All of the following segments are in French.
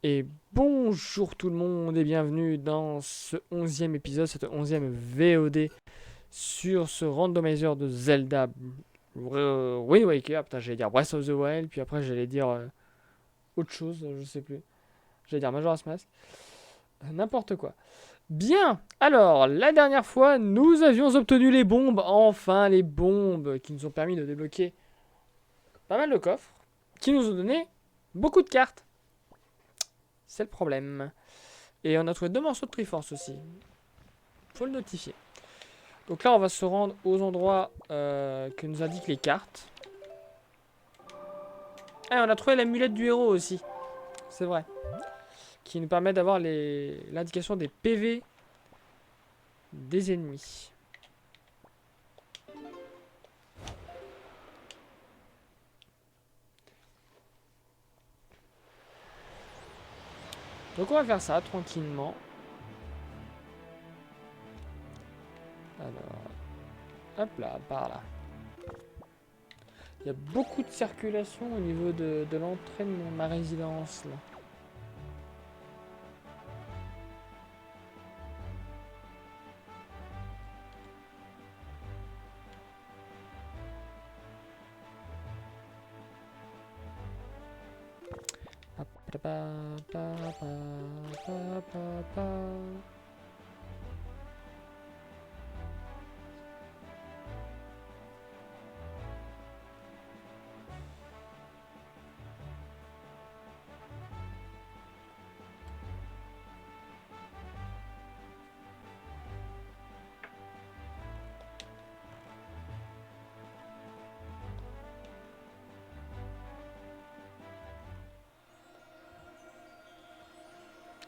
Et bonjour tout le monde et bienvenue dans ce 11e épisode, cette 11e VOD sur ce randomizer de Zelda Wind Waker. Putain, j'allais dire Breath of the Wild, puis après j'allais dire autre chose, je sais plus. J'allais dire Majora's Mask. N'importe quoi. Bien, alors la dernière fois nous avions obtenu les bombes, enfin les bombes qui nous ont permis de débloquer pas mal de coffres, qui nous ont donné beaucoup de cartes. C'est le problème. Et on a trouvé deux morceaux de Triforce aussi. Faut le notifier. Donc là, on va se rendre aux endroits que nous indiquent les cartes. Ah, on a trouvé l'amulette du héros aussi. C'est vrai. Qui nous permet d'avoir l'indication des PV des ennemis. Donc on va faire ça tranquillement. Alors, hop là, par là. Il y a beaucoup de circulation au niveau de l'entrée de ma résidence là.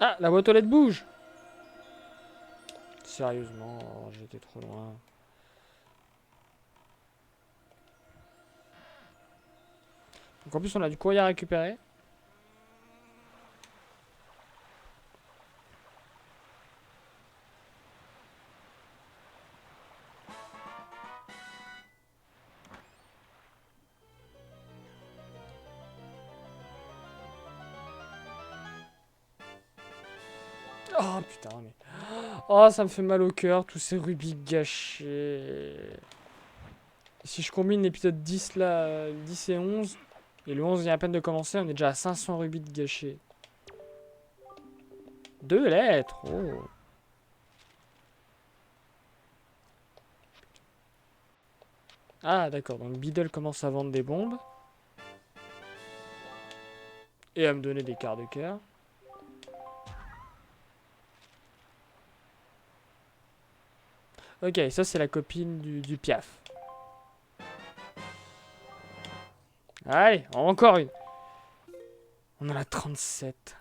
Ah, la boîte aux lettres bouge. Sérieusement, oh, j'étais trop loin. Donc en plus on a du courrier à récupérer. Oh putain, mais. Oh, ça me fait mal au cœur, tous ces rubis gâchés. Si je combine l'épisode 10 là, 10 et 11, et le 11 vient à peine de commencer, on est déjà à 500 rubis de gâchés. Deux lettres, oh. Ah d'accord, donc Beedle commence à vendre des bombes. Et à me donner des quarts de cœur. Ok, ça c'est la copine du Piaf. Allez, encore une. On en a 37.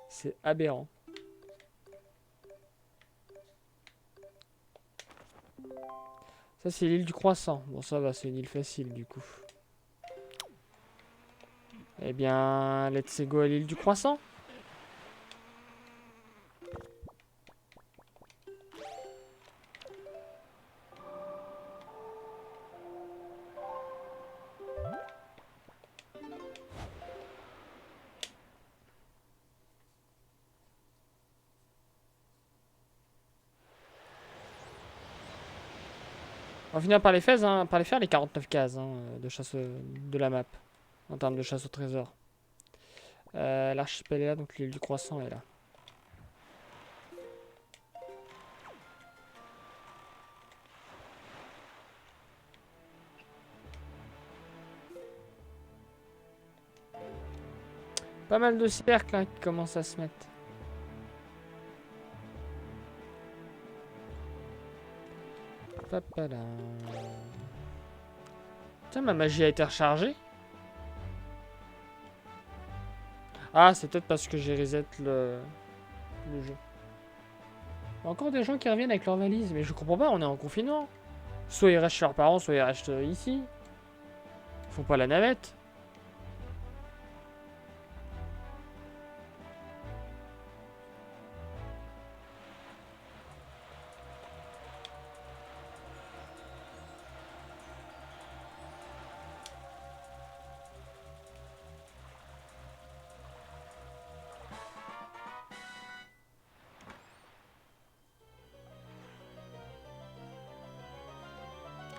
C'est aberrant. Ça c'est l'île du croissant. Bon ça va, c'est une île facile du coup. Eh bien, let's go à l'île du croissant. On va finir par les faire, les 49 cases de chasse de la map, en termes de chasse au trésor. L'archipel est là, donc l'île du croissant est là. Pas mal de cercles qui commencent à se mettre. Papala. Tiens, ma magie a été rechargée. Ah, c'est peut-être parce que j'ai reset le jeu. Il y a encore des gens qui reviennent avec leur valise, mais je comprends pas, on est en confinement. Soit ils restent chez leurs parents, soit ils restent ici. Ils font pas la navette.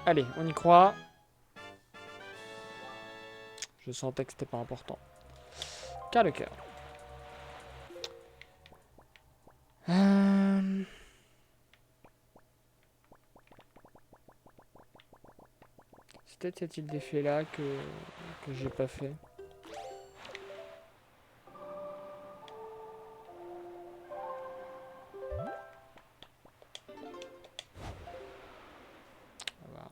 Allez, on y croit. Je sentais que c'était pas important. Quart de cœur. C'est peut-être cette île d'effet là que j'ai pas fait. Voilà.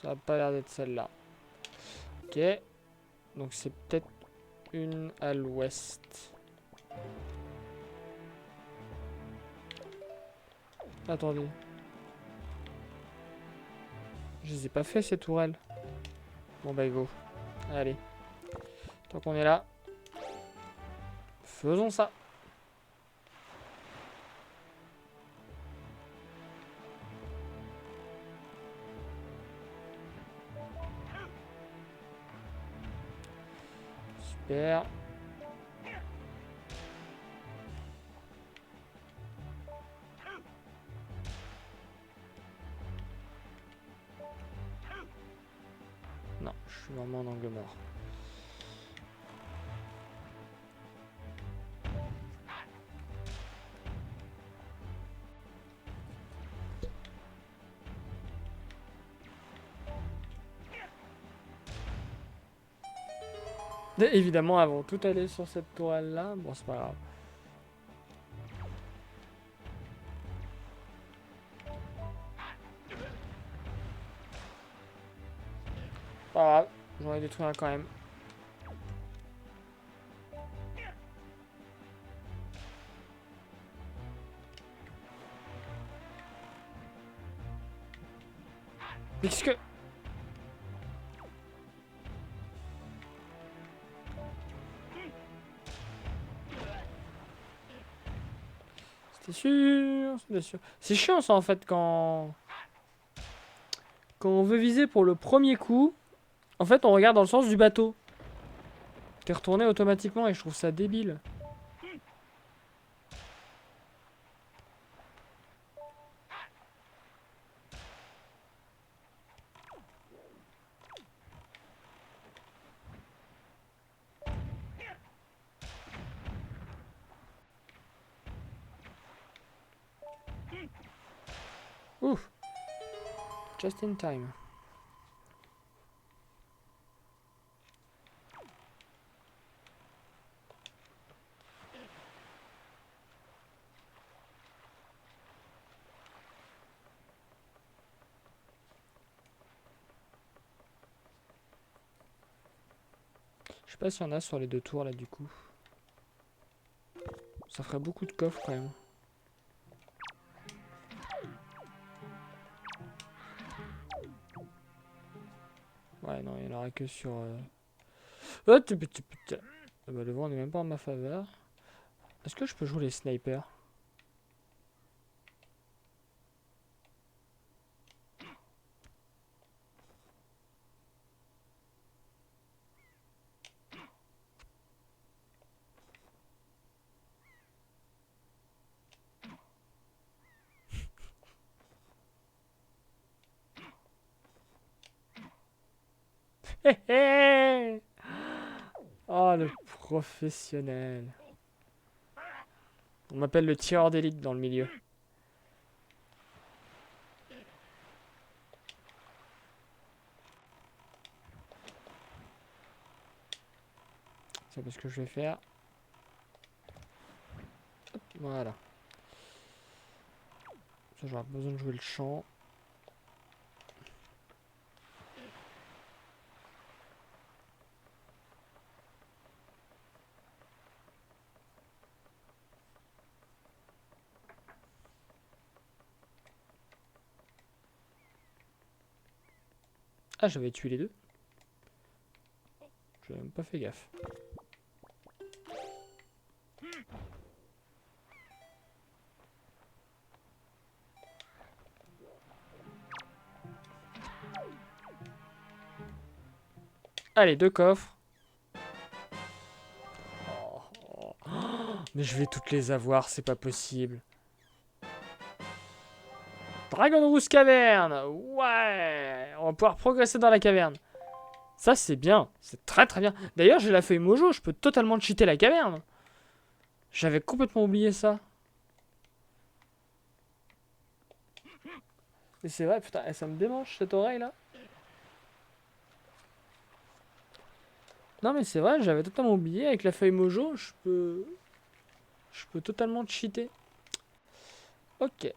Ça a pas l'air d'être celle-là. Ok. Donc c'est peut-être une à l'ouest. Attendez. Je les ai pas fait ces tourelles. Bon bah go. Allez. Tant qu'on est là. Faisons ça. Super. Non, je suis vraiment en angle mort. Et évidemment, avant tout aller sur cette tourelle là, bon c'est pas grave. Pas grave, j'en ai détruit un quand même. Mais qu'est-ce que... C'était sûr, c'était sûr. C'est chiant ça en fait quand... Quand on veut viser pour le premier coup, en fait on regarde dans le sens du bateau. T'es retourné automatiquement et je trouve ça débile. Ouf. Just in time. Je sais pas s'il y en a sur les deux tours là du coup. Ça ferait beaucoup de coffres quand même. Ouais non, il n'y en aura que sur... Oh, bah, le vent n'est même pas en ma faveur. Est-ce que je peux jouer les snipers? Hé hé. Oh le professionnel. On m'appelle le tireur d'élite dans le milieu. C'est parce que je vais faire. Hop, voilà. Ça j'aurai besoin de jouer le champ. Ah, j'avais tué les deux. J'avais même pas fait gaffe. Allez, 2 coffres. Oh, oh. Mais je vais toutes les avoir, c'est pas possible. Dragon Rouge Caverne. Ouais. On va pouvoir progresser dans la caverne. Ça, c'est bien. C'est très très bien. D'ailleurs, j'ai la feuille Mojo. Je peux totalement cheater la caverne. J'avais complètement oublié ça. Et c'est vrai, putain, ça me démange cette oreille là. Non mais c'est vrai, j'avais totalement oublié. Avec la feuille Mojo, je peux totalement cheater. Ok.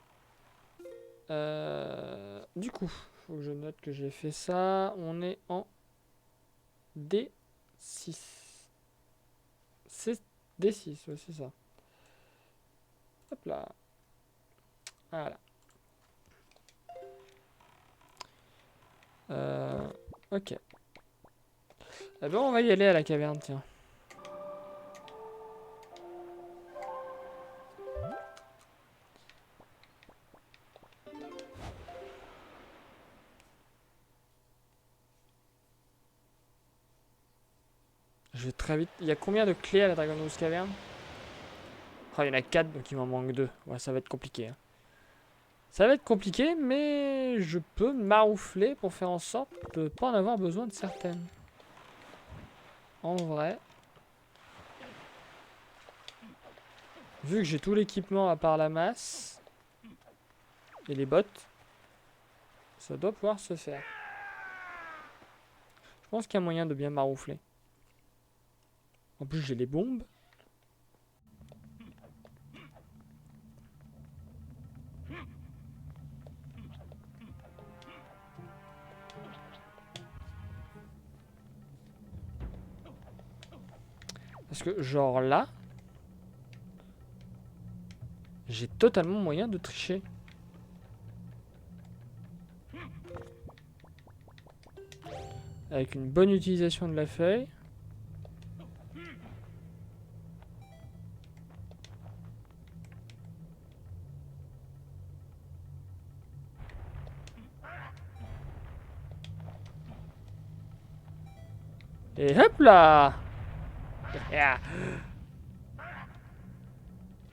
Du coup, faut que je note que j'ai fait ça. On est en D6. C'est D6, ouais, c'est ça. Hop là. Voilà. Ok. Eh ben, on va y aller à la caverne, tiens. Je vais très vite. Il y a combien de clés à la Dragon Rouge Caverne? Oh, il y en a 4, donc il m'en manque 2. Ouais, ça va être compliqué. Hein. Ça va être compliqué, mais je peux maroufler pour faire en sorte de ne pas en avoir besoin de certaines. En vrai. Vu que j'ai tout l'équipement à part la masse et les bottes, ça doit pouvoir se faire. Je pense qu'il y a moyen de bien maroufler. En plus, j'ai les bombes. Parce que, genre là, j'ai totalement moyen de tricher. Avec une bonne utilisation de la feuille. Et hop là!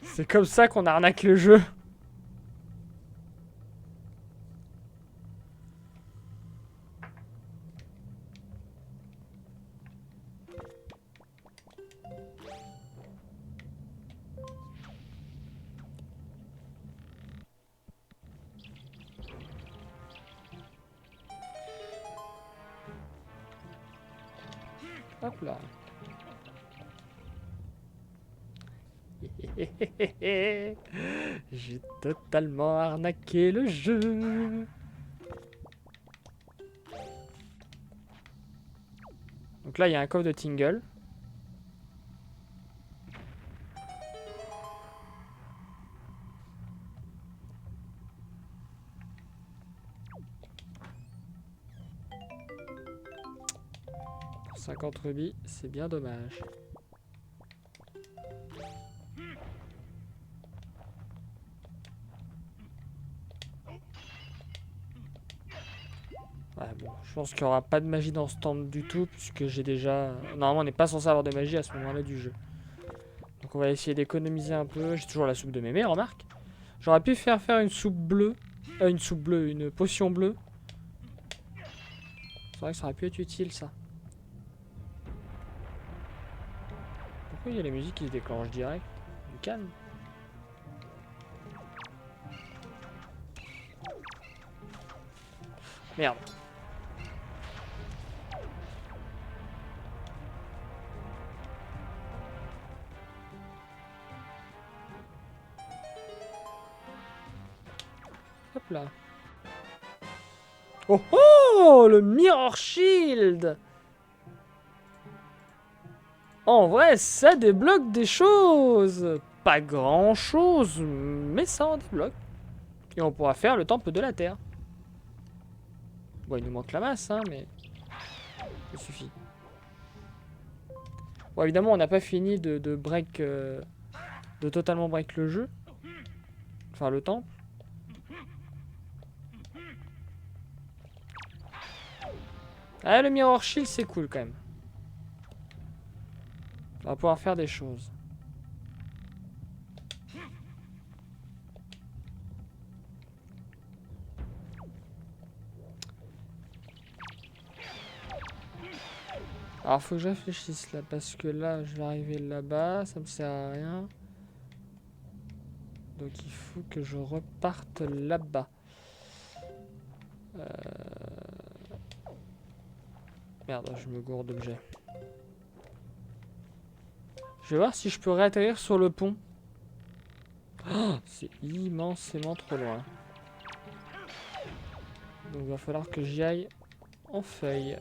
C'est comme ça qu'on arnaque le jeu. Hop là. J'ai totalement arnaqué le jeu. Donc là, il y a un coffre de Tingle. Pour 50 rubis, c'est bien dommage. Ouais, bon, je pense qu'il n'y aura pas de magie dans ce temple du tout, puisque j'ai déjà... Normalement, on n'est pas censé avoir de magie à ce moment-là du jeu. Donc on va essayer d'économiser un peu. J'ai toujours la soupe de mémé, remarque. J'aurais pu faire une soupe bleue. Une potion bleue. C'est vrai que ça aurait pu être utile, ça. Pourquoi il y a la musique qui se déclenche direct? Du calme. Merde. Hop là. Oh oh, le Mirror Shield. En vrai, ça débloque des choses. Pas grand chose, mais ça en débloque. Et on pourra faire le temple de la terre. Bon, il nous manque la masse, hein, mais ça suffit. Bon, évidemment, on n'a pas fini de break, de totalement break le jeu. Enfin, le temple. Ah, le Mirror Shield, c'est cool quand même. On va pouvoir faire des choses. Alors, faut que je réfléchisse là, parce que là, je vais arriver là-bas, ça me sert à rien. Donc, il faut que je reparte là-bas. Merde, je me gourde d'objets. Je vais voir si je peux réatterrir sur le pont. Oh, c'est immensément trop loin. Donc, il va falloir que j'y aille en feuille.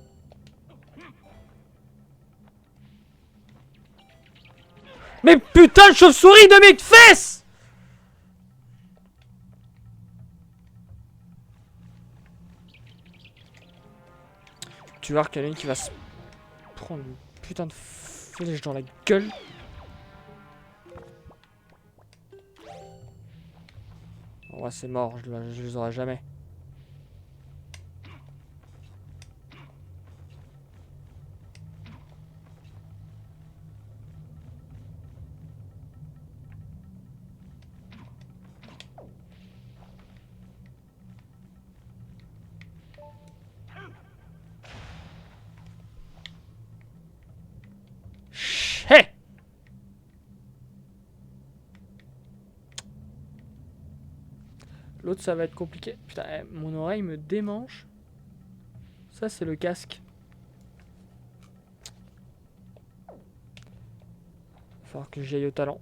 Mais putain de chauve-souris de mes fesses! Tu vois qu'il y en a une qui va se prendre une putain de flèche dans la gueule. Ouais, c'est mort, je les aurai jamais. Hé! L'autre, ça va être compliqué. Putain, mon oreille me démange. Ça, c'est le casque. Il va falloir que j'y aille au talent.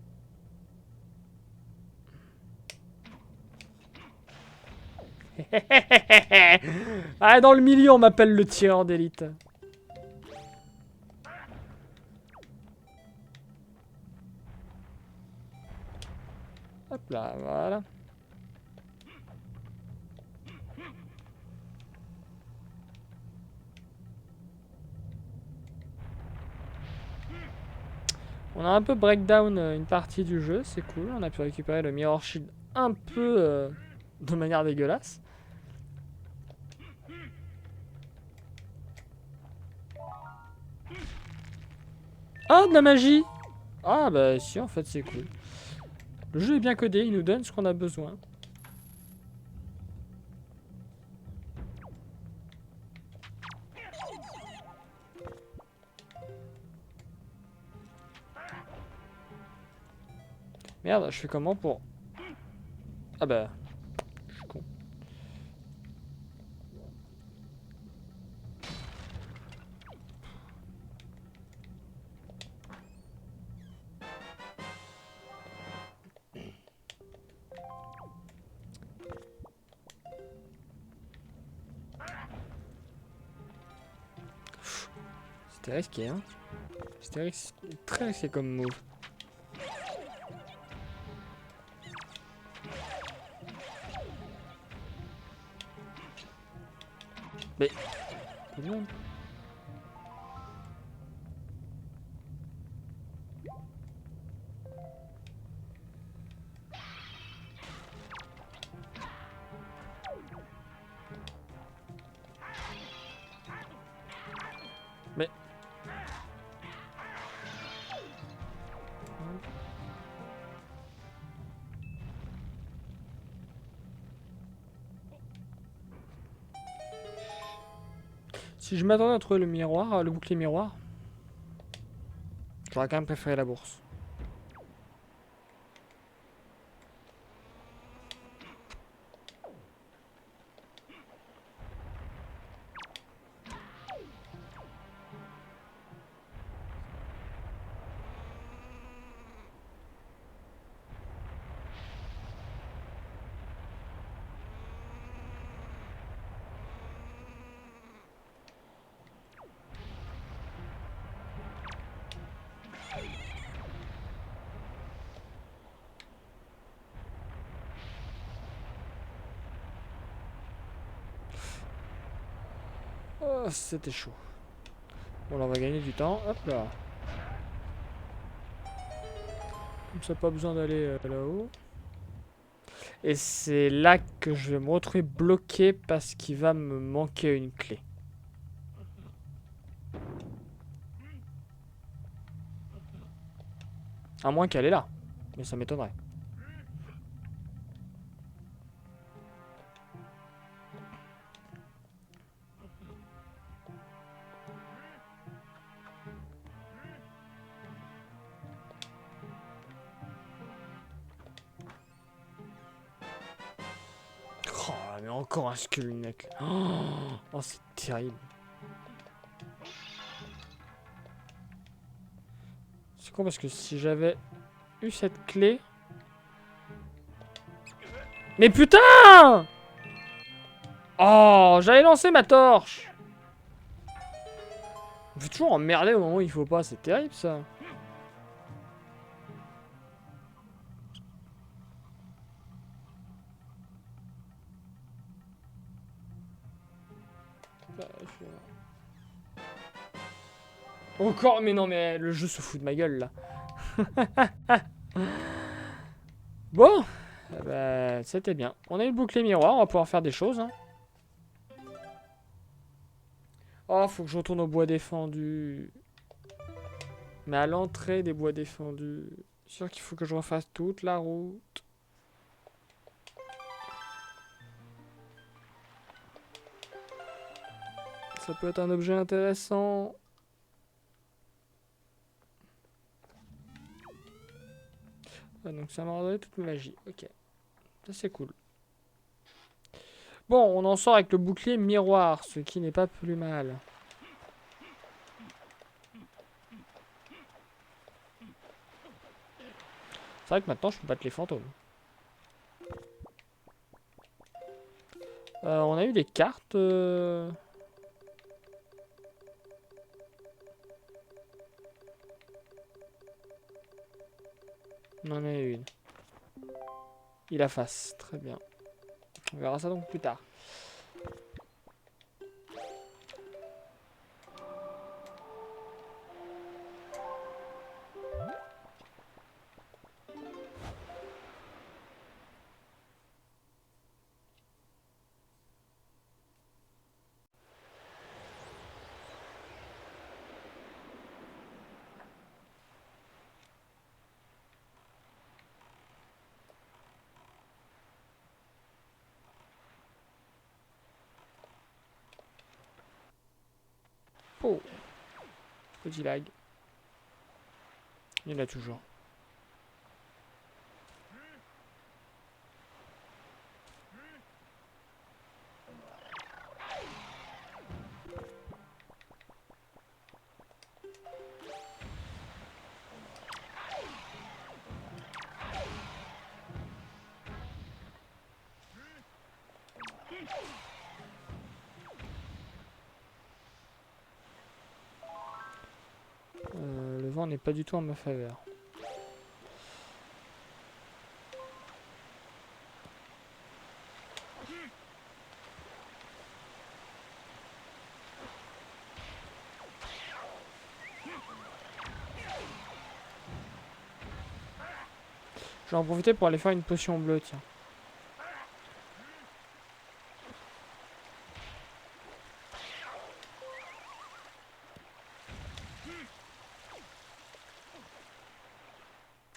Ah, dans le milieu, on m'appelle le tireur d'élite. Hop là, voilà. On a un peu breakdown une partie du jeu, c'est cool. On a pu récupérer le Mirror Shield un peu de manière dégueulasse. Ah, de la magie! Ah bah si, en fait c'est cool. Le jeu est bien codé, il nous donne ce qu'on a besoin. Merde, je fais comment pour... Ah bah... Je suis con. C'était risqué, hein. C'était très risqué comme move. Mais... Non. Mais... Si je m'attendais à trouver le miroir, le bouclier miroir, j'aurais quand même préféré la bourse. Oh, c'était chaud. Bon, là, on va gagner du temps. Hop là. Comme ça, pas besoin d'aller là-haut. Et c'est là que je vais me retrouver bloqué parce qu'il va me manquer une clé. À moins qu'elle est là. Mais ça m'étonnerait. Oh, mais encore un skull neck. Oh, c'est terrible. C'est con parce que si j'avais eu cette clé... Mais putain! Oh, j'allais lancer ma torche. On fait toujours emmerder au moment où il faut pas, c'est terrible ça. Encore, mais non, mais le jeu se fout de ma gueule là. Bon, bah, c'était bien. On a eu le bouclier miroir, on va pouvoir faire des choses. Hein. Oh, faut que je retourne au bois défendu. Mais à l'entrée des bois défendus. Sûr qu'il faut que je refasse toute la route. Ça peut être un objet intéressant. Ah, donc ça m'a redonné toute ma magie. Ok. Ça c'est cool. Bon, on en sort avec le bouclier miroir, ce qui n'est pas plus mal. C'est vrai que maintenant je peux battre les fantômes. On a eu des cartes. On en a eu une. Il a face, très bien. On verra ça donc plus tard. Oh, petit lag. Il y en a toujours. Le vent n'est pas du tout en ma faveur. Je vais en profiter pour aller faire une potion bleue, tiens.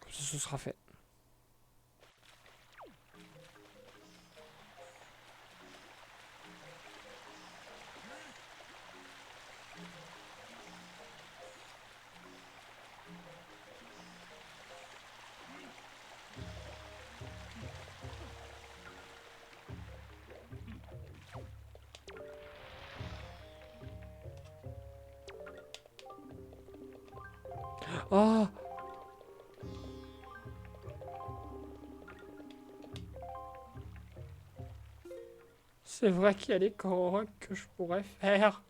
Comme ça, ce sera fait. Oh! C'est vrai qu'il y a des coroques que je pourrais faire.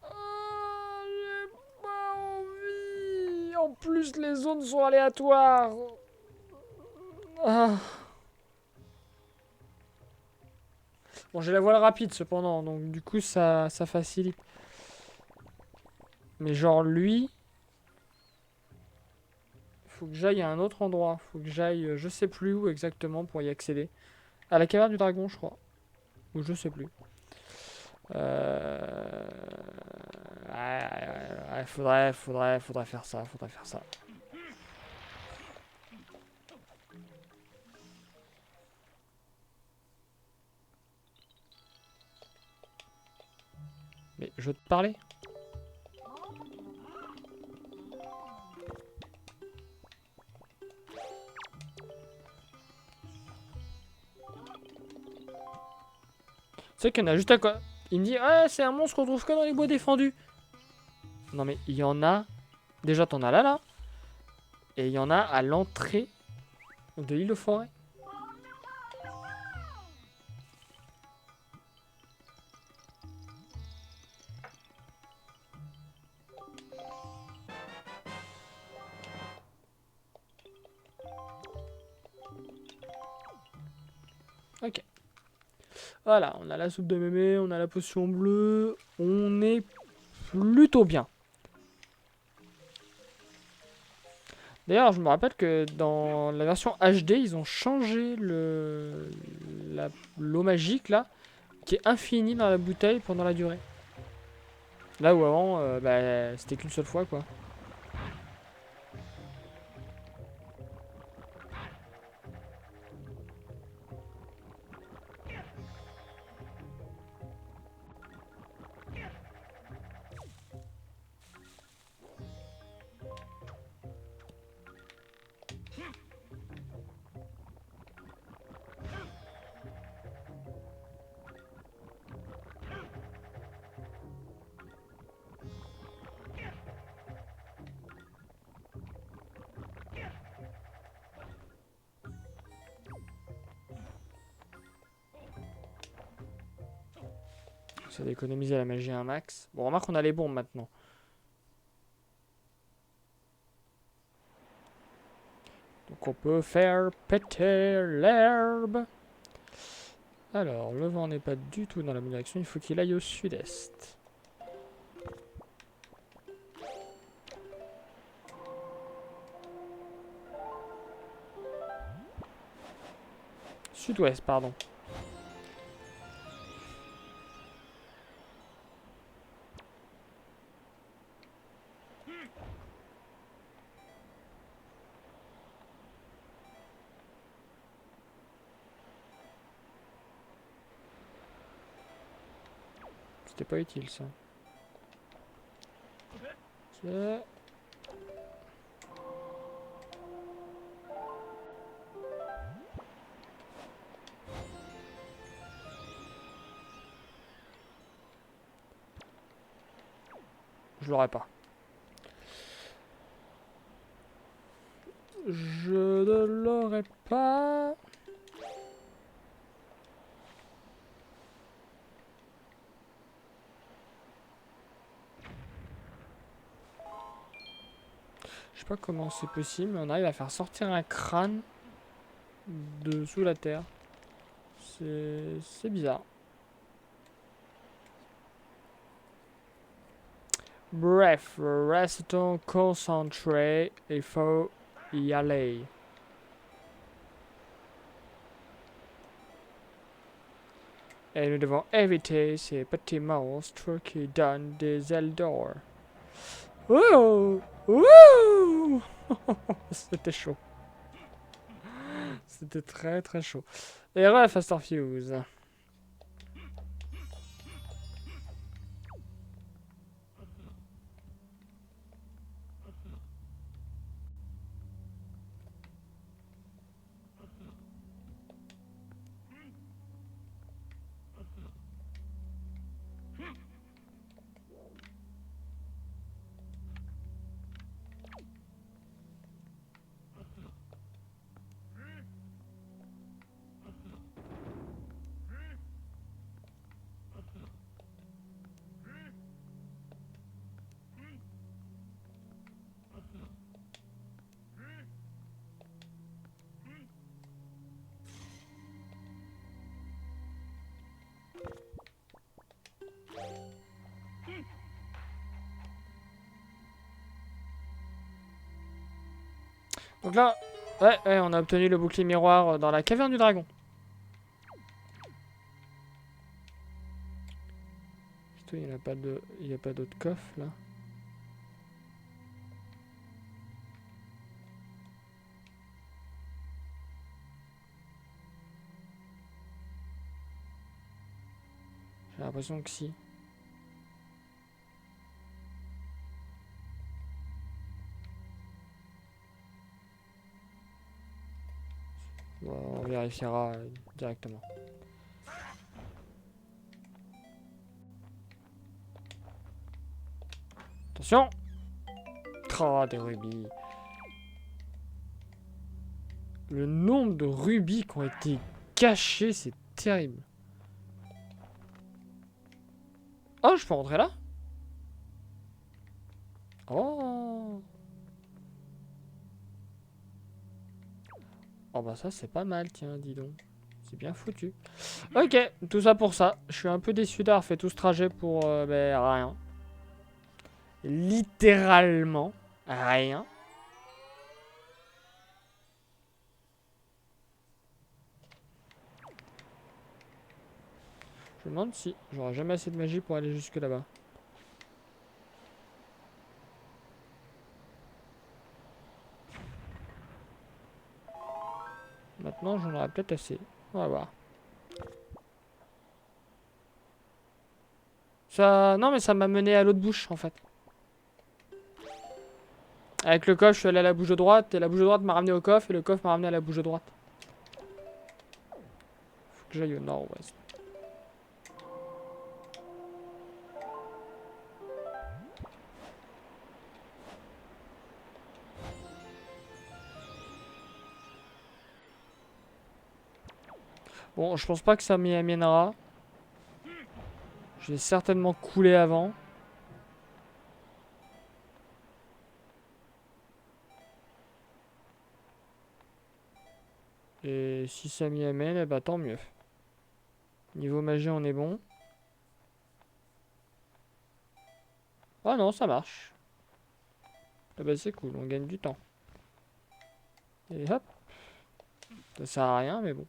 Ah, j'ai pas envie. En plus, les zones sont aléatoires. Ah. Bon, j'ai la voile rapide cependant, donc du coup, ça facilite. Mais genre, lui... Faut que j'aille à un autre endroit. Faut que j'aille, je sais plus où exactement pour y accéder. À la caverne du dragon, je crois. Ou je sais plus. Ouais, faudrait faire ça, faudrait faire ça. te parler. C'est qu'il y en a juste à quoi. Il me dit, ouais, c'est un monstre qu'on trouve que dans les bois défendus. Non mais il y en a. Déjà t'en as là. Et il y en a à l'entrée de l'île aux forêts. Ok. Voilà, on a la soupe de mémé, on a la potion bleue. On est plutôt bien. D'ailleurs, je me rappelle que dans la version HD, ils ont changé l'eau magique là, qui est infinie dans la bouteille pendant la durée. Là où avant, bah, c'était qu'une seule fois quoi. Ça d'économiser la magie un max. Bon, remarque, on a les bombes maintenant. Donc on peut faire péter l'herbe. Alors, le vent n'est pas du tout dans la bonne direction. Il faut qu'il aille au sud-est. Sud-ouest, pardon. C'était pas utile ça. Ça. Je l'aurais pas. Je ne l'aurais pas. Je sais pas comment c'est possible, mais on arrive à faire sortir un crâne de sous la terre. C'est bizarre. Bref, restons concentrés. Il faut y aller. Et nous devons éviter ces petits monstres qui donnent des ailes d'or. Oh! Ouh! C'était chaud. C'était très très chaud. Et ouais, Faster Fuse. Donc là, ouais, on a obtenu le bouclier miroir dans la caverne du dragon. Surtout, il n'y a pas de, il y a pas d'autre coffre là. J'ai l'impression que si. Bon, on vérifiera directement. Attention! Oh, des rubis. Le nombre de rubis qui ont été cachés, c'est terrible. Oh, je peux rentrer là? Oh! Oh bah ça c'est pas mal, tiens, dis donc. C'est bien foutu. Ok, tout ça pour ça. Je suis un peu déçu d'avoir fait tout ce trajet pour ben, rien. Littéralement rien. Je me demande si j'aurai jamais assez de magie pour aller jusque là-bas. Maintenant j'en aurai peut-être assez. On va voir. Ça... Non mais ça m'a mené à l'autre bouche en fait. Avec le coffre je suis allé à la bouche de droite et la bouche de droite m'a ramené au coffre et le coffre m'a ramené à la bouche de droite. Faut que j'aille au nord-ouest. Bon, je pense pas que ça m'y amènera. Je vais certainement couler avant. Et si ça m'y amène, eh bah tant mieux. Niveau magie, on est bon. Ah non, ça marche. Ah bah c'est cool, on gagne du temps. Et hop. Ça sert à rien, mais bon.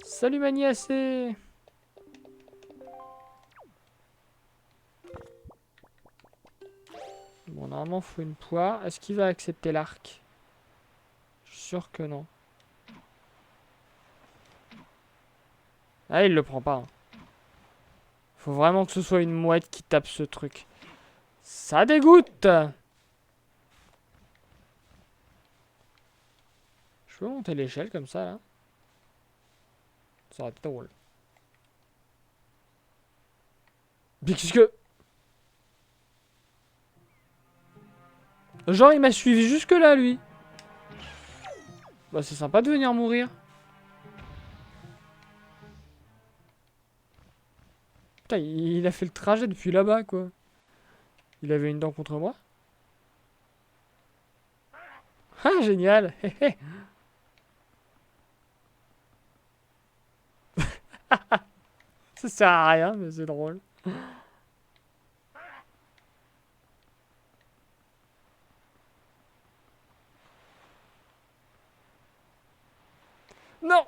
Salut Maniacé! Bon, normalement, faut une poire. Est-ce qu'il va accepter l'arc? Je suis sûr que non. Ah, il le prend pas. Hein. Faut vraiment que ce soit une mouette qui tape ce truc. Ça dégoûte! Je peux monter l'échelle comme ça, là? Ça aurait été drôle. Puisque... Genre, il m'a suivi jusque là, lui. Bah, c'est sympa de venir mourir. Putain, il a fait le trajet depuis là-bas, quoi. Il avait une dent contre moi. Ah, génial. Ça sert à rien, mais c'est drôle. Non!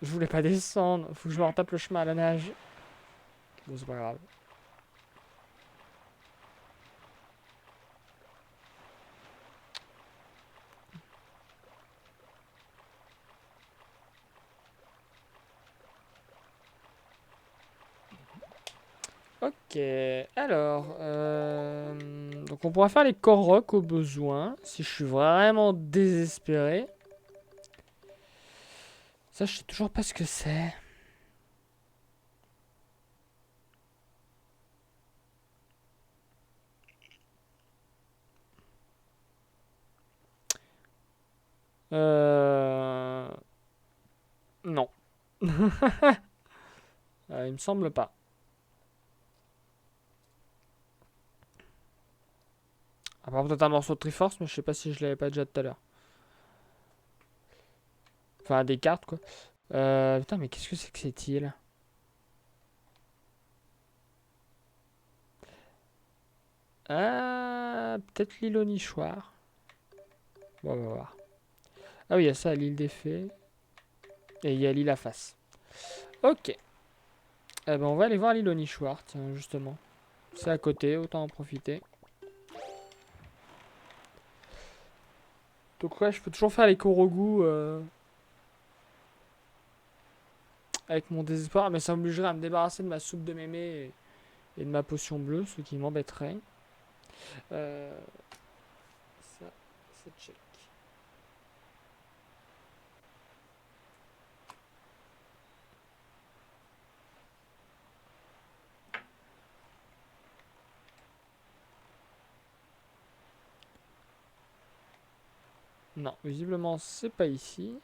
Je voulais pas descendre. Faut que je me retape le chemin à la nage. Bon, c'est pas grave. Ok, alors... Donc on pourra faire les Korok au besoin, si je suis vraiment désespéré. Ça, je sais toujours pas ce que c'est. Euh... Non. Il me semble pas. À part peut-être un morceau de Triforce, mais je sais pas si je l'avais pas déjà tout à l'heure. Enfin, des cartes, quoi. Putain, mais qu'est-ce que c'est que cette île? Peut-être l'île au nichoir. Bon, on va voir. Ah oui, il y a ça, l'île des fées. Et il y a l'île à face. Ok. Eh ben, on va aller voir l'île au nichoir, tiens, justement. C'est à côté, autant en profiter. Donc ouais, je peux toujours faire les Korogu avec mon désespoir, mais ça m'obligerait à me débarrasser de ma soupe de mémé et de ma potion bleue, ce qui m'embêterait. Ça, c'est check. Non, visiblement, c'est pas ici.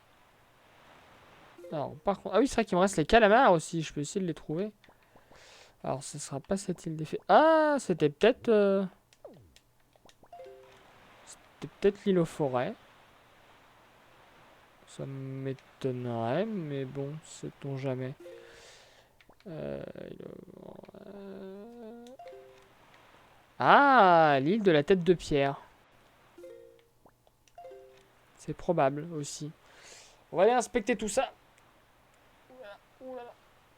Alors, par contre... Ah oui, c'est vrai qu'il me reste les calamars aussi. Je peux essayer de les trouver. Alors, ce sera pas cette île des fées. Ah, c'était peut-être... C'était peut-être l'île aux forêts. Ça m'étonnerait, mais bon, sait-on jamais. Euh, euh, Ah, l'île de la tête de pierre. C'est probable aussi. On va aller inspecter tout ça. Ouh là là.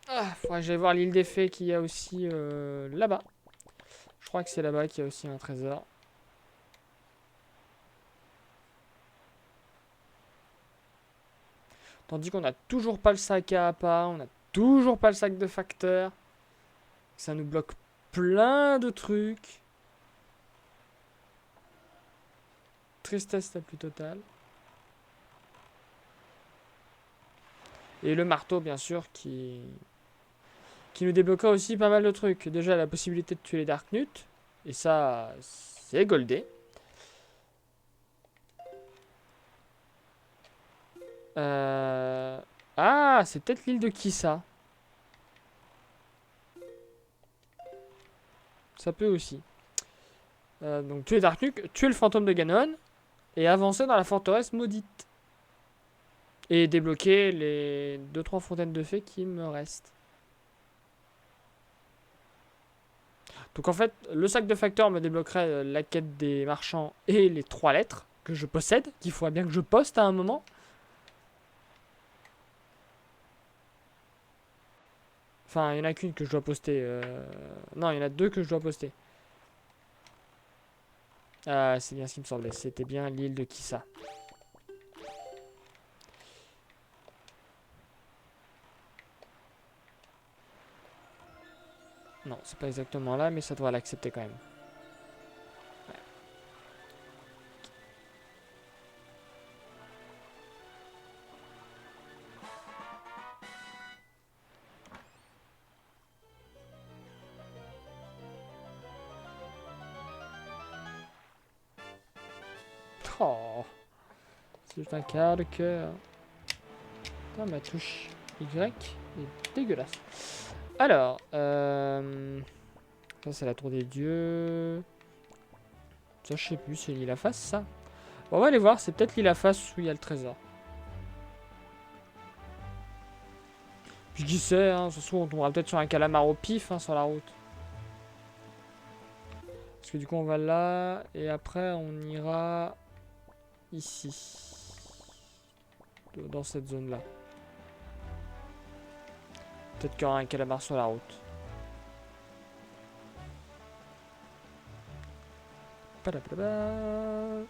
Ah, faudrait que j'aille voir l'île des fées qu'il y a aussi là-bas. Je crois que c'est là-bas qu'il y a aussi un trésor. Tandis qu'on n'a toujours pas le sac à appât, on n'a toujours pas le sac de facteur. Ça nous bloque plein de trucs. Tristesse la plus totale. Et le marteau, bien sûr, qui nous débloquera aussi pas mal de trucs. Déjà, la possibilité de tuer les Darknut. Et ça, c'est goldé. Ah, c'est peut-être l'île de Kissa. Ça peut aussi. Donc tuer Darknut, tuer le fantôme de Ganon. Et avancer dans la forteresse maudite. Et débloquer les 2-3 fontaines de fées qui me restent. Donc en fait, le sac de facteur me débloquerait la quête des marchands et les 3 lettres que je possède, qu'il faudrait bien que je poste à un moment. Enfin, il n'y en a qu'une que je dois poster. Non, il y en a 2 que je dois poster. Ah, c'est bien ce qui me semblait. C'était bien l'île de Kissa. Non, c'est pas exactement là, mais ça doit l'accepter quand même. Ouais. Oh, c'est juste un quart de cœur. Putain, ma touche Y est dégueulasse. Alors, ça c'est la tour des dieux. Ça je sais plus, c'est l'île à face ça. Bon, on va aller voir, c'est peut-être l'île à face où il y a le trésor. Puis qui sait, hein, ce soir on tombera peut-être sur un calamar au pif hein, sur la route. Parce que du coup on va là, et après on ira ici. Dans cette zone là. Peut-être qu'il y aura un calamar sur la route. Padabada.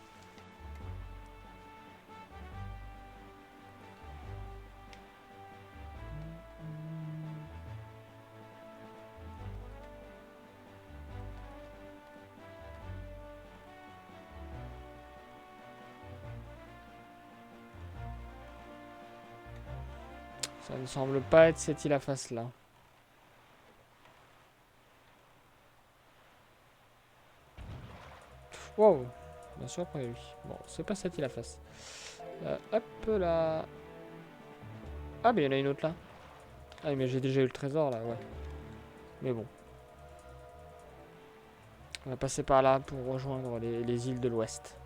Ça ne semble pas être cette île à face là. Wow, bien sûr après lui. Bon, c'est pas cette île à face. Hop là. Ah, mais il y en a une autre là. Ah, mais j'ai déjà eu le trésor là, ouais. Mais bon. On va passer par là pour rejoindre les îles de l'Ouest.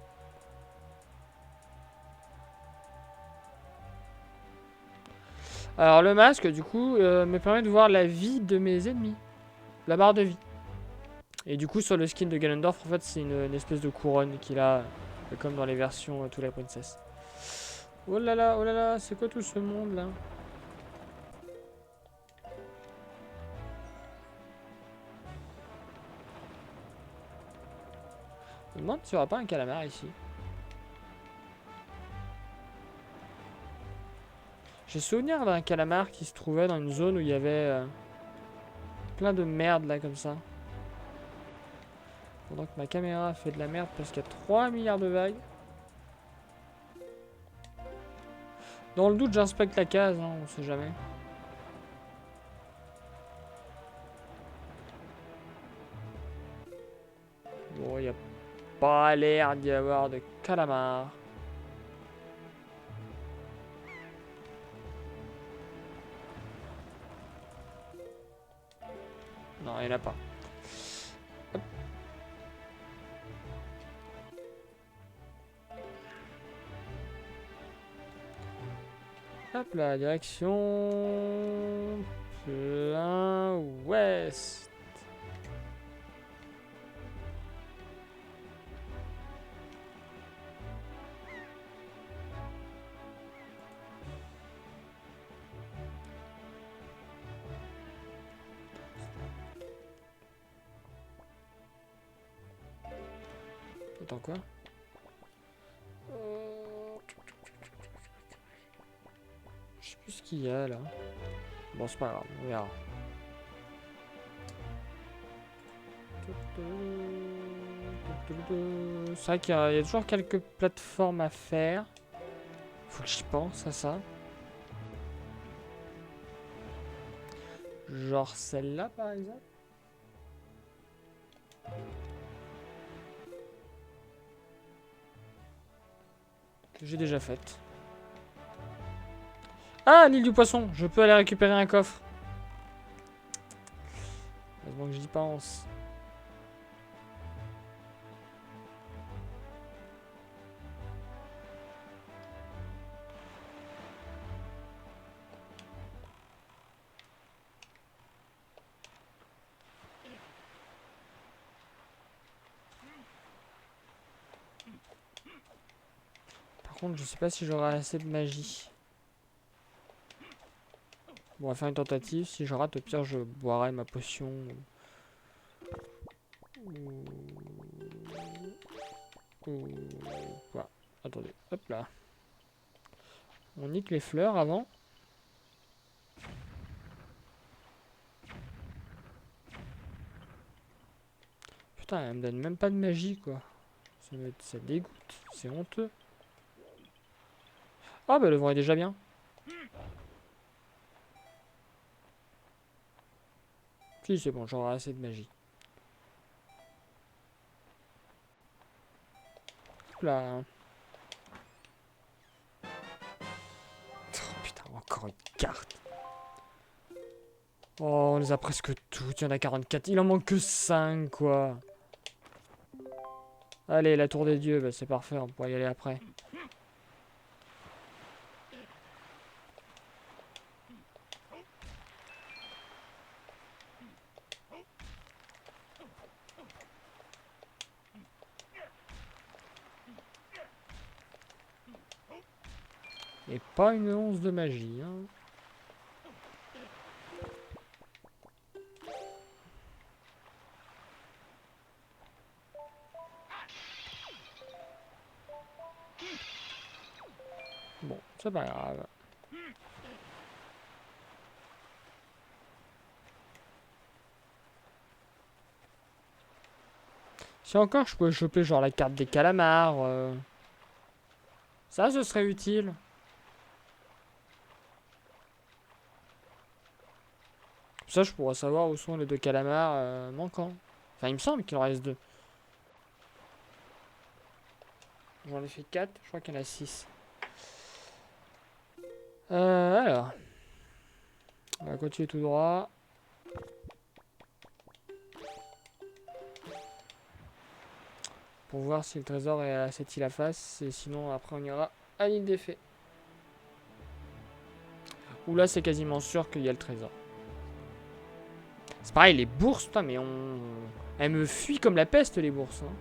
Alors le masque, du coup, me permet de voir la vie de mes ennemis. La barre de vie. Et du coup, sur le skin de Ganondorf, en fait, c'est une espèce de couronne qu'il a, comme dans les versions Twilight Princess. Oh là là, c'est quoi tout ce monde là? Je me demande s'il n'y aura pas un calamar ici. J'ai souvenir d'un calamar qui se trouvait dans une zone où il y avait plein de merde là comme ça. Pendant que ma caméra fait de la merde parce qu'il y a 3 milliards de vagues. Dans le doute, j'inspecte la case, hein, on sait jamais. Bon, il n'y a pas l'air d'y avoir de calamar. Non, il n'y en a pas. Hop. Hop là, direction... plein ouest. Attends quoi? Je sais plus ce qu'il y a là. Bon, c'est pas grave, on verra. C'est vrai qu'il y a toujours quelques plateformes à faire. Faut que j'y pense à ça. Genre celle-là par exemple. Que j'ai déjà faite. Ah, l'île du poisson. Je peux aller récupérer un coffre. Heureusement que j'y pense. Par contre, je sais pas si j'aurai assez de magie. Bon, on va faire une tentative. Si je rate, au pire, je boirai ma potion. Voilà. Attendez, hop là. On nique les fleurs avant. Putain, elle me donne même pas de magie, quoi. Ça dégoûte. C'est honteux. Ah, bah le vent est déjà bien. Si, c'est bon, j'aurai assez de magie. Hop là. Oh, putain, encore une carte. Oh, on les a presque toutes. Il y en a 44. Il en manque que 5, quoi. Allez, la tour des dieux, bah, c'est parfait. On pourra y aller après. Et pas une once de magie, hein. Bon, c'est pas grave. Si encore je pouvais choper genre la carte des calamars. Ça, ce serait utile. Ça, je pourrais savoir où sont les 2 calamars manquants. Enfin, il me semble qu'il en reste 2. J'en ai fait 4, je crois qu'il y en a 6. Alors. On va continuer tout droit. Pour voir si le trésor est à cette île à face. Et sinon, après, on ira à l'île des fées. Où là, c'est quasiment sûr qu'il y a le trésor. C'est pareil, les bourses, putain, mais on... Elles me fuient comme la peste, les bourses. Hein.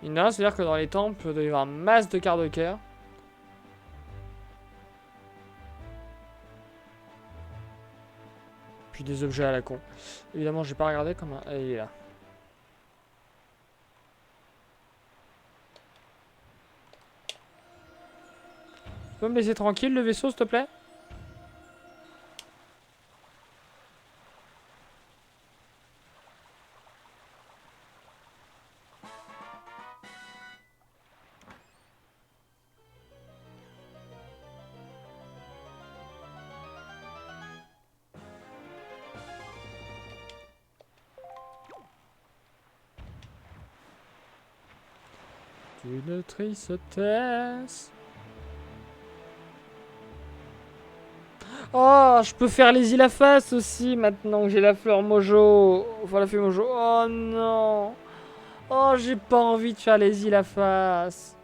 C'est-à-dire que dans les temples, il doit y avoir masse de quarts de cœur. Puis des objets à la con. Évidemment, j'ai pas regardé comment... Il est là. Tu peux me laisser tranquille, le vaisseau, s'il te plaît? Une tristesse. Oh, je peux faire les îles à face aussi maintenant que j'ai la fleur mojo. Enfin, la feuille mojo. Oh non. Oh, j'ai pas envie de faire les îles à face.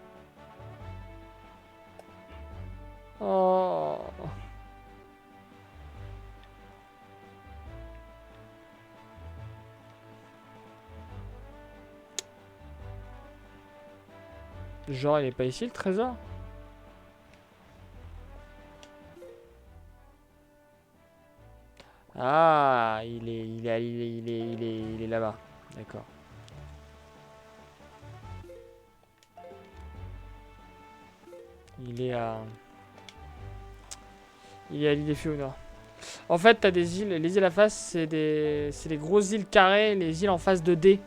Oh. Genre, il est pas ici le trésor? Ah, il est là-bas. D'accord. Il est à... Il est à l'île des Fées au nord. En fait, t'as des îles. Les îles à face, c'est des grosses îles carrées. Les îles en face de D.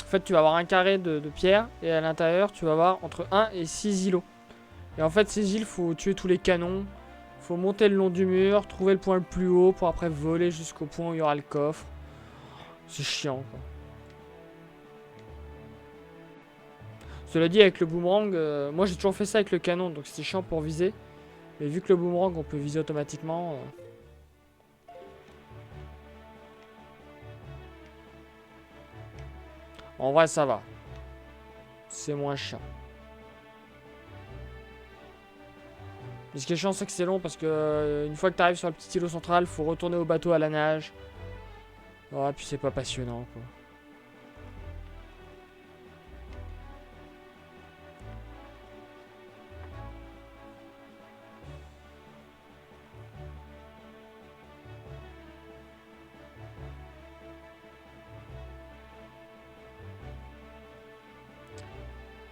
En fait, tu vas avoir un carré de pierre. Et à l'intérieur, tu vas avoir entre 1 et 6 îlots. Et en fait, ces îles, faut tuer tous les canons. Faut monter le long du mur. Trouver le point le plus haut. Pour après voler jusqu'au point où il y aura le coffre. C'est chiant, quoi. Cela dit, avec le boomerang, moi j'ai toujours fait ça avec le canon. Donc c'était chiant pour viser. Mais vu que le boomerang, on peut viser automatiquement. En vrai, ça va. C'est moins chiant. Mais ce qui est chiant, c'est que c'est long parce que une fois que tu arrives sur le petit îlot central, faut retourner au bateau à la nage. Oh, puis c'est pas passionnant, quoi.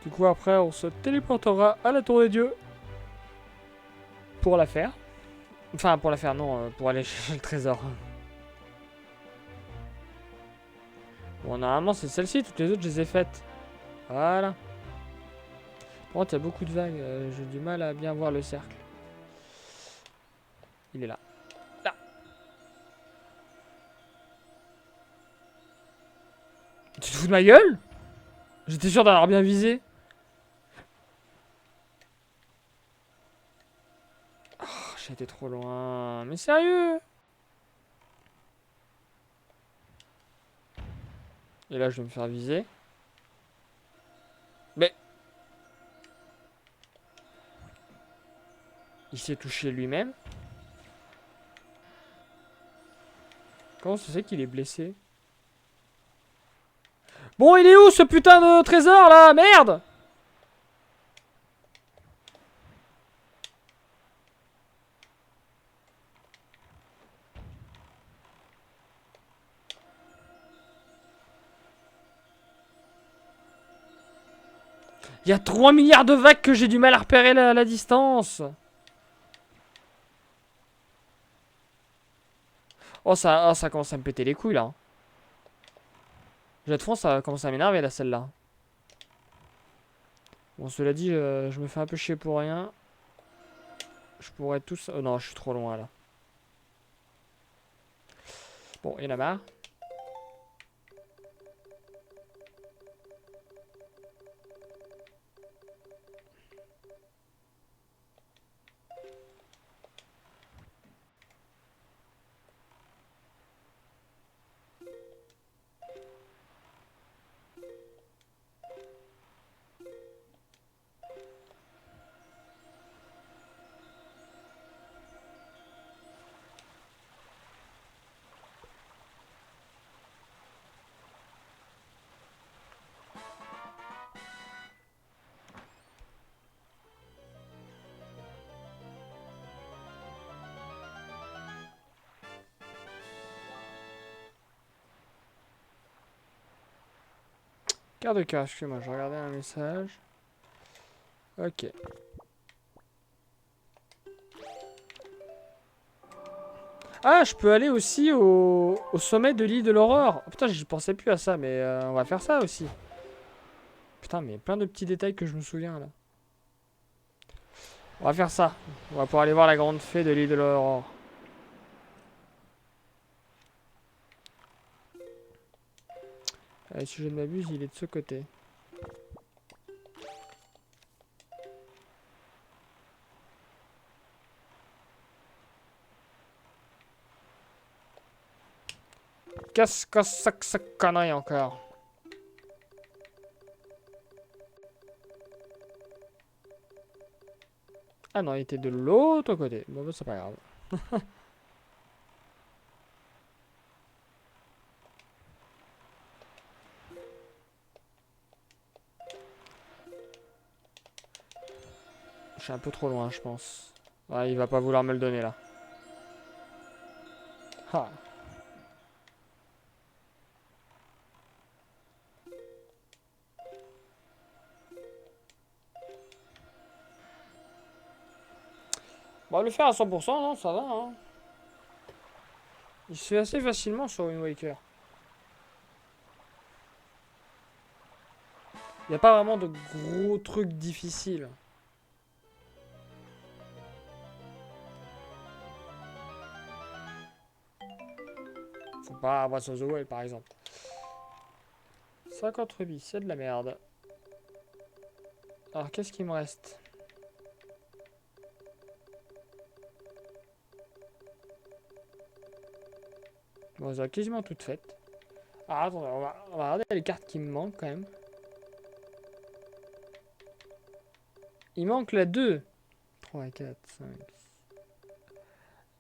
Du coup, après, on se téléportera à la tour des dieux pour la faire. Enfin, pour la faire, non, pour aller chercher le trésor. Bon, normalement, c'est celle-ci. Toutes les autres, je les ai faites. Voilà. Par contre, il y a beaucoup de vagues. J'ai du mal à bien voir le cercle. Il est là. Là. Tu te fous de ma gueule? J'étais sûr d'avoir bien visé. Oh, j'ai été trop loin. Mais sérieux? Et là, je vais me faire viser. Mais... il s'est touché lui-même. Comment ça se fait qu'il est blessé? Bon, il est où ce putain de trésor là? Merde! Il y a 3 milliards de vagues que j'ai du mal à repérer la distance. Oh, ça commence à me péter les couilles là. Jet de fond, ça commence à m'énerver là, celle-là. Bon, cela dit, je me fais un peu chier pour rien. Je pourrais tous... oh non, je suis trop loin là. Bon, il y en a marre. Carte de cœur, excuse-moi, je regardais un message. Ok. Ah, je peux aller aussi au sommet de l'île de l'horreur. Oh, putain, j'y pensais plus à ça, mais on va faire ça aussi. Putain, mais plein de petits détails que je me souviens là. On va faire ça. On va pouvoir aller voir la grande fée de l'île de l'horreur. Si je ne m'abuse, il est de ce côté. Qu'est-ce que c'est que cette connerie encore? Ah non, il était de l'autre côté. Bon, bah, c'est pas grave. Je suis un peu trop loin, je pense. Ah, il va pas vouloir me le donner, là. Ah. Bon, on va le faire à 100%, non, ça va, hein. Il se fait assez facilement sur Wind Waker. Il n'y a pas vraiment de gros trucs difficiles. Faut pas Breath of the Wild, par exemple. 50 rubis, c'est de la merde. Alors, qu'est-ce qu'il me reste? Bon, elles ont quasiment toutes faites. Ah, attendez, on va regarder les cartes qui me manquent, quand même. Il manque la 2. 3, 4, 5.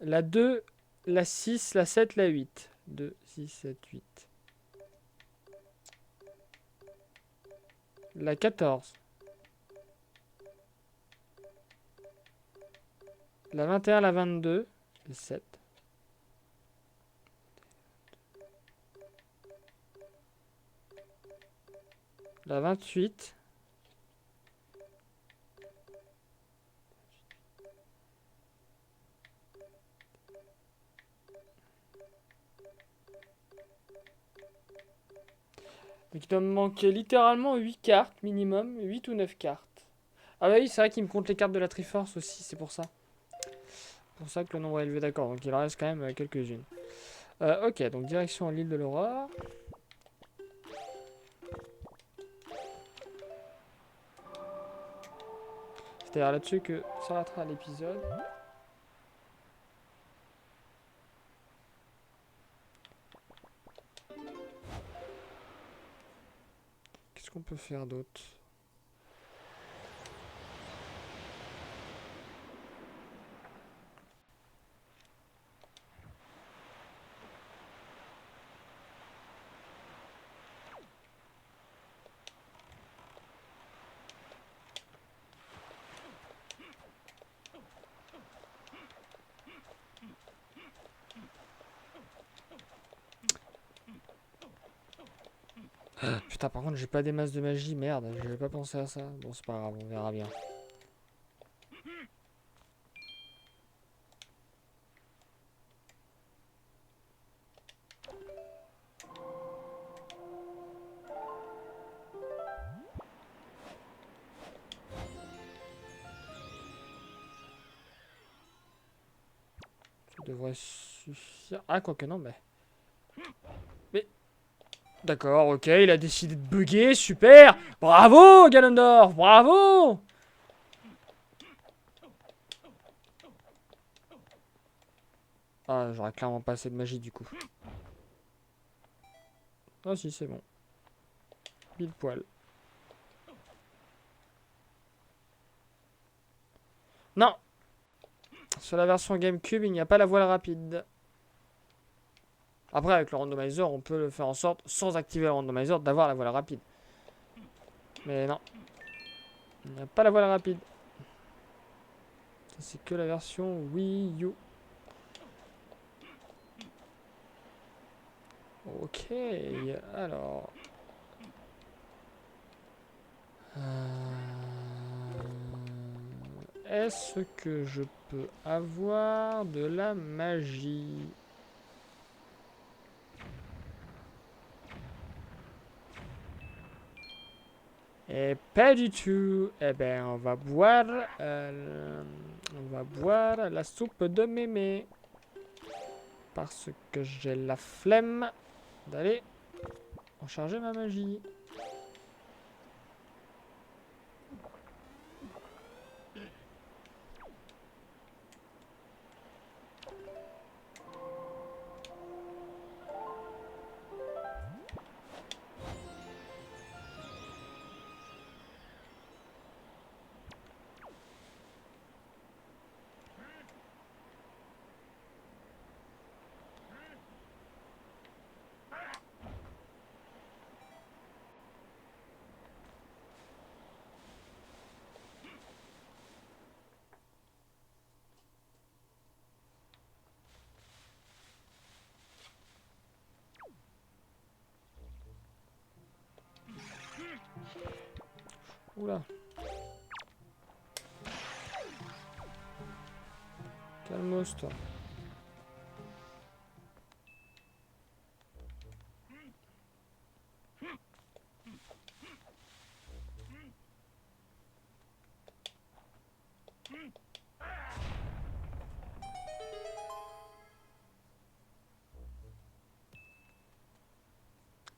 La 2, la 6, la 7, la 8. 2, 6, 7, 8. La 14. La 21, la 22. La 7. La 28. Donc il doit me manquer littéralement 8 cartes minimum. 8 ou 9 cartes. Ah bah oui, c'est vrai qu'il me compte les cartes de la Triforce aussi, c'est pour ça. C'est pour ça que le nombre est élevé, d'accord. Donc il en reste quand même quelques-unes. Ok, donc direction l'île de l'Aurore. C'est d'ailleurs là-dessus que s'arrêtera l'épisode. Qu'est-ce qu'on peut faire d'autre? Putain, par contre, j'ai pas des masses de magie, merde, j'avais pas pensé à ça. Bon, c'est pas grave, on verra bien. Ça devrait suffire. Ah, quoique non, mais. D'accord, ok, il a décidé de bugger, super. Bravo, Ganondorf, bravo. Ah, j'aurais clairement pas assez de magie du coup. Ah si, c'est bon. Pile poil. Non. Sur la version GameCube, il n'y a pas la voile rapide. Après, avec le randomizer, on peut le faire en sorte, sans activer le randomizer, d'avoir la voile rapide. Mais non. Il n'y a pas la voile rapide. Ça, c'est que la version Wii U. Ok, alors... Est-ce que je peux avoir de la magie? Et pas du tout. Eh ben, on va boire la soupe de mémé. Parce que j'ai la flemme d'aller recharger ma magie. Oula. Calmos, toi.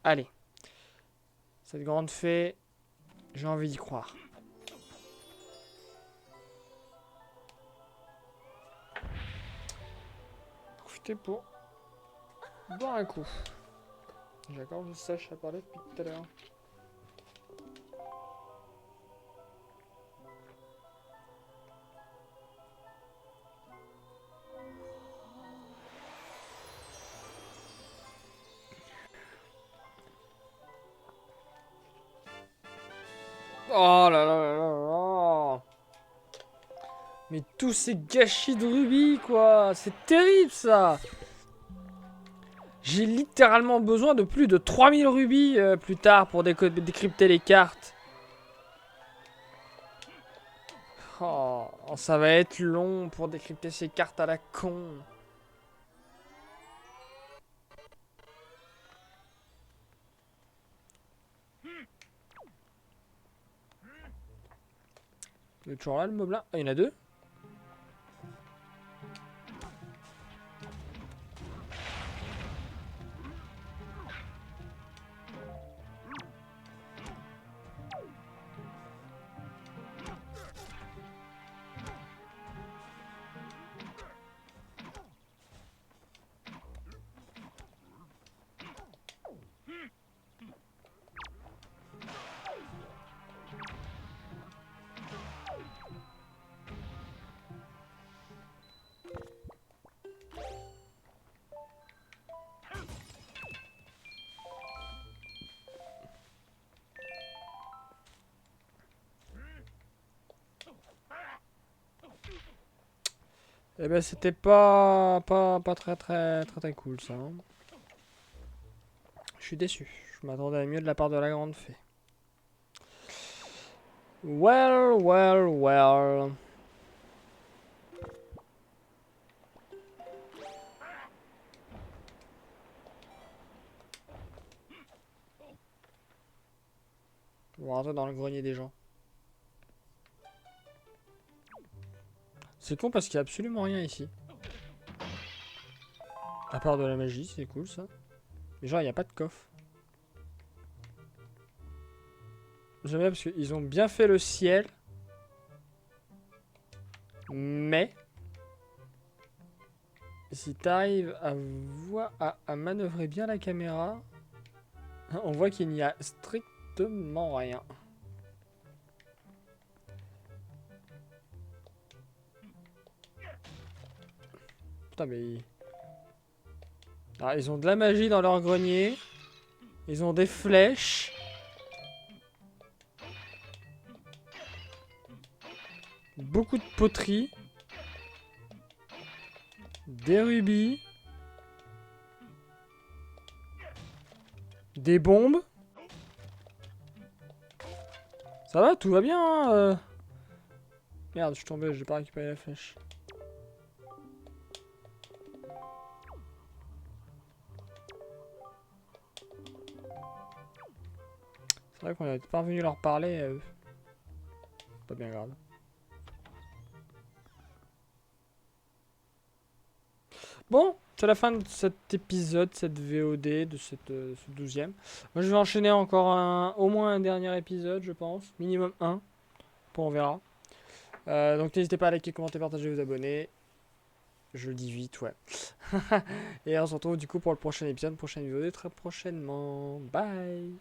Allez. Cette grande fée, j'ai envie d'y croire. Profitez pour boire un coup. J'ai encore je sèche à parler depuis tout à l'heure. Oh là là là là là. Mais tous ces gâchis de rubis, quoi. C'est terrible, ça. J'ai littéralement besoin de plus de 3000 rubis plus tard pour décrypter les cartes. Oh, ça va être long pour décrypter ces cartes à la con. Il est toujours là, le mob là. Ah, il y en a deux. Eh ben c'était pas très cool ça. Hein. Je suis déçu. Je m'attendais à mieux de la part de la grande fée. Well, well, well. On va rentrer dans le grenier des gens. C'est con parce qu'il n'y a absolument rien ici. À part de la magie, c'est cool ça. Mais genre, il n'y a pas de coffre. J'aime bien parce qu'ils ont bien fait le ciel. Mais... si t'arrives à voir, à manœuvrer bien la caméra, on voit qu'il n'y a strictement rien. Putain mais... alors, ils ont de la magie dans leur grenier. Ils ont des flèches. Beaucoup de poteries. Des rubis. Des bombes. Ça va, tout va bien. Hein, Merde, je suis tombé, j'ai pas récupéré la flèche. C'est vrai qu'on n'est pas revenu leur parler à eux. Pas bien grave. Bon, c'est la fin de cet épisode, cette VOD, de ce 12e. Moi, je vais enchaîner encore au moins un dernier épisode, je pense. Minimum un. Bon, on verra. Donc, n'hésitez pas à liker, commenter, partager, vous abonner. Je le dis vite, ouais. Et on se retrouve du coup pour le prochain épisode, prochaine VOD très prochainement. Bye!